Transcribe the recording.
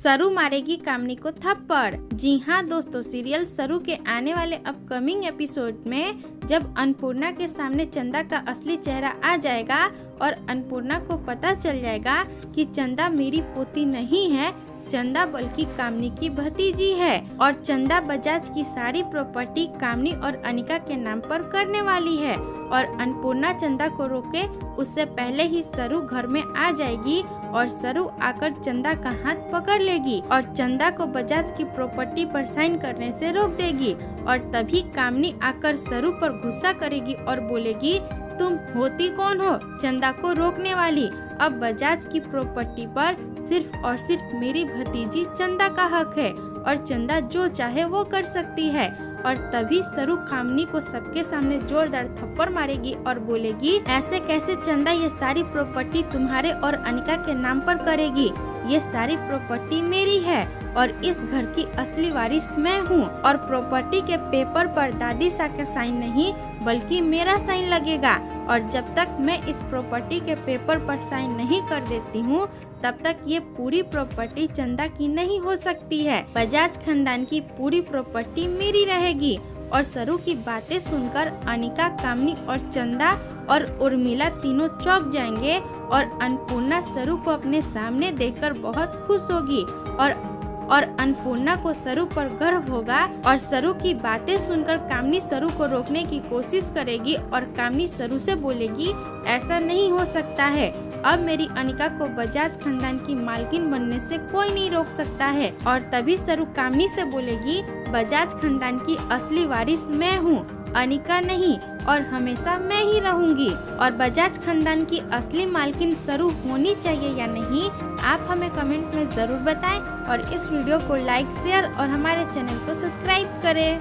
सरू मारेगी कामनी को थप्पड़। जी हाँ दोस्तों, सीरियल सरू के आने वाले अपकमिंग एपिसोड में जब अन्नपूर्णा के सामने चंदा का असली चेहरा आ जाएगा और अन्नपूर्णा को पता चल जाएगा कि चंदा मेरी पोती नहीं है, चंदा बल्कि कामनी की भतीजी है और चंदा बजाज की सारी प्रॉपर्टी कामनी और अनिका के नाम पर करने वाली है और अन्नपूर्णा चंदा को रोके उससे पहले ही सरू घर में आ जाएगी और सरू आकर चंदा का हाथ पकड़ लेगी और चंदा को बजाज की प्रॉपर्टी पर साइन करने से रोक देगी और तभी कामनी आकर सरू पर गुस्सा करेगी और बोलेगी, तुम होती कौन हो चंदा को रोकने वाली? अब बजाज की प्रॉपर्टी पर सिर्फ और सिर्फ मेरी भतीजी चंदा का हक है और चंदा जो चाहे वो कर सकती है। और तभी सरू कामनी को सबके सामने जोरदार थप्पड़ मारेगी और बोलेगी, ऐसे कैसे चंदा ये सारी प्रॉपर्टी तुम्हारे और अनिका के नाम पर करेगी? ये सारी प्रॉपर्टी मेरी है और इस घर की असली वारिस मैं हूँ और प्रॉपर्टी के पेपर पर दादी सा का साइन नहीं बल्कि मेरा साइन लगेगा और जब तक मैं इस प्रॉपर्टी के पेपर पर साइन नहीं कर देती हूँ तब तक ये पूरी प्रॉपर्टी चंदा की नहीं हो सकती है। बजाज खानदान की पूरी प्रॉपर्टी मेरी रहेगी। और सरू की बातें सुनकर अनिका, कामनी और चंदा और उर्मिला तीनों चौंक जाएंगे और अन्नपूर्णा सरू को अपने सामने देखकर बहुत खुश होगी और अन्नपूर्णा को सरू पर गर्व होगा और सरू की बातें सुनकर कामनी सरू को रोकने की कोशिश करेगी और कामनी सरू से बोलेगी, ऐसा नहीं हो सकता है, अब मेरी अनिका को बजाज खानदान की मालकिन बनने से कोई नहीं रोक सकता है। और तभी सरू कामनी से बोलेगी, बजाज खानदान की असली वारिस मैं हूँ, अनिका नहीं, और हमेशा मैं ही रहूंगी। और बजाज खानदान की असली मालकिन सरू होनी चाहिए या नहीं, आप हमें कमेंट में जरूर बताएं और इस वीडियो को लाइक, शेयर और हमारे चैनल को सब्सक्राइब करें।